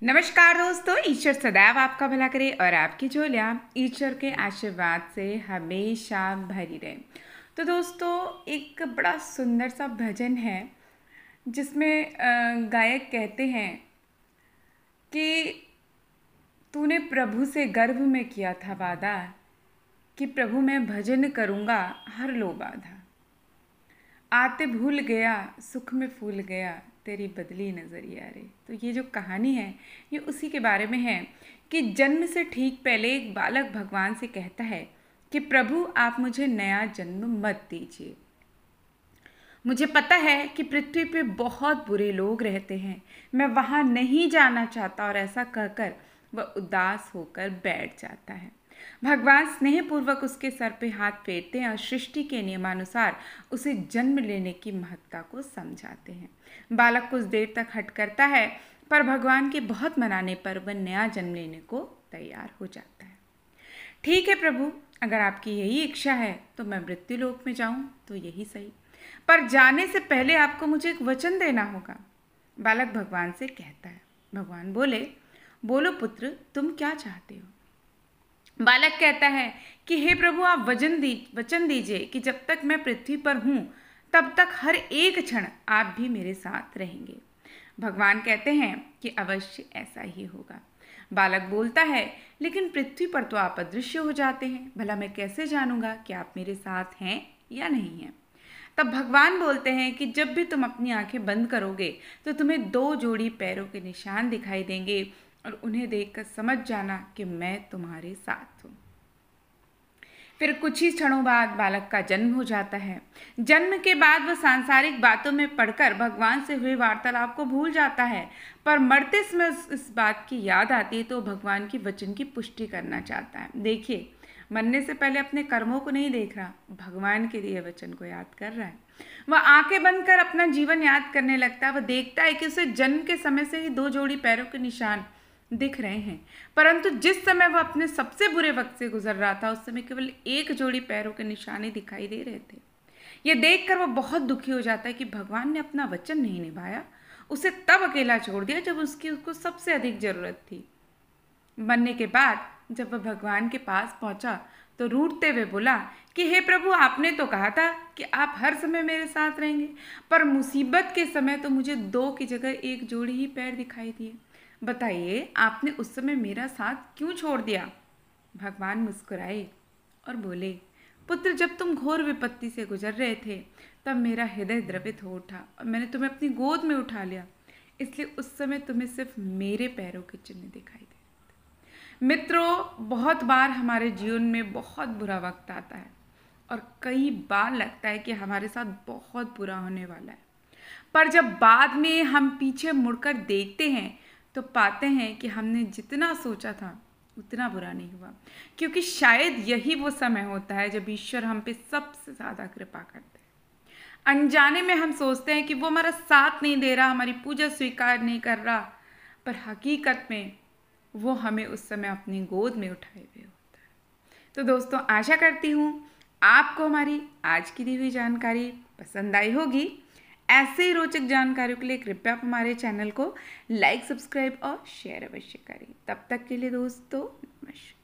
नमस्कार दोस्तों, ईश्वर सदैव आपका भला करे और आपकी झोलियाँ ईश्वर के आशीर्वाद से हमेशा भरी रहे। तो दोस्तों, एक बड़ा सुंदर सा भजन है जिसमें गायक कहते हैं कि तूने प्रभु से गर्भ में किया था वादा कि प्रभु मैं भजन करूँगा हर लो बाधा। आते भूल गया सुख में फूल गया तेरी बदली नजरिया रे। तो ये जो कहानी है ये उसी के बारे में है कि जन्म से ठीक पहले एक बालक भगवान से कहता है कि प्रभु आप मुझे नया जन्म मत दीजिए। मुझे पता है कि पृथ्वी पे बहुत बुरे लोग रहते हैं, मैं वहाँ नहीं जाना चाहता। और ऐसा कहकर वह उदास होकर बैठ जाता है। भगवान स्नेहपूर्वक उसके सर पे हाथ फेरते हैं और सृष्टि के नियमानुसार उसे जन्म लेने की महत्ता को समझाते हैं। बालक कुछ देर तक हट करता है, पर भगवान के बहुत मनाने पर वह नया जन्म लेने को तैयार हो जाता है। ठीक है प्रभु, अगर आपकी यही इच्छा है तो मैं मृत्युलोक में जाऊं तो यही सही, पर जाने से पहले आपको मुझे एक वचन देना होगा। बालक भगवान से कहता है। भगवान बोले, बोलो पुत्र, तुम क्या चाहते हो। बालक कहता है कि हे प्रभु, आप वचन दीजिए कि जब तक मैं पृथ्वी पर हूँ तब तक हर एक क्षण आप भी मेरे साथ रहेंगे। भगवान कहते हैं कि अवश्य ऐसा ही होगा। बालक बोलता है, लेकिन पृथ्वी पर तो आप अदृश्य हो जाते हैं, भला मैं कैसे जानूंगा कि आप मेरे साथ हैं या नहीं हैं। तब भगवान बोलते हैं कि जब भी तुम अपनी आंखें बंद करोगे तो तुम्हें 2 जोड़ी पैरों के निशान दिखाई देंगे और उन्हें देखकर समझ जाना कि मैं तुम्हारे साथ हूँ। फिर कुछ ही क्षणों बाद बालक का जन्म हो जाता है। जन्म के बाद वह सांसारिक बातों में पड़कर भगवान से हुए वार्तालाप को भूल जाता है, पर मरते समय इस बात की याद आती है तो भगवान की वचन की पुष्टि करना चाहता है। देखिए, मरने से पहले अपने कर्मों को नहीं देख रहा, भगवान के दिए वचन को याद कर रहा है। वह आंखें बंद कर अपना जीवन याद करने लगता है। वह देखता है कि उसे जन्म के समय से ही 2 जोड़ी पैरों के निशान दिख रहे हैं, परंतु जिस समय वह अपने सबसे बुरे वक्त से गुजर रहा था उस समय केवल 1 जोड़ी पैरों के निशाने दिखाई दे रहे थे। यह देखकर वह बहुत दुखी हो जाता है कि भगवान ने अपना वचन नहीं निभाया, उसे तब अकेला छोड़ दिया जब उसको सबसे अधिक जरूरत थी। मरने के बाद जब वह भगवान के पास पहुंचा तो रूठते हुए बोला कि हे प्रभु, आपने तो कहा था कि आप हर समय मेरे साथ रहेंगे, पर मुसीबत के समय तो मुझे 2 की जगह 1 जोड़ी ही पैर दिखाई दिए। बताइए, आपने उस समय मेरा साथ क्यों छोड़ दिया। भगवान मुस्कुराए और बोले, पुत्र, जब तुम घोर विपत्ति से गुजर रहे थे तब मेरा हृदय द्रवित हो उठा और मैंने तुम्हें अपनी गोद में उठा लिया, इसलिए उस समय तुम्हें सिर्फ मेरे पैरों के चिन्ह दिखाई दे। मित्रों, बहुत बार हमारे जीवन में बहुत बुरा वक्त आता है और कई बार लगता है कि हमारे साथ बहुत बुरा होने वाला है, पर जब बाद में हम पीछे मुड़कर देखते हैं तो पाते हैं कि हमने जितना सोचा था उतना बुरा नहीं हुआ, क्योंकि शायद यही वो समय होता है जब ईश्वर हम पे सबसे ज़्यादा कृपा करते हैं। अनजाने में हम सोचते हैं कि वो हमारा साथ नहीं दे रहा, हमारी पूजा स्वीकार नहीं कर रहा, पर हकीकत में वो हमें उस समय अपनी गोद में उठाए हुए होता है। तो दोस्तों, आशा करती हूँ आपको हमारी आज की दी हुई जानकारी पसंद आई होगी। ऐसे ही रोचक जानकारियों के लिए कृपया आप हमारे चैनल को लाइक, सब्सक्राइब और शेयर अवश्य करें। तब तक के लिए दोस्तों, नमस्कार।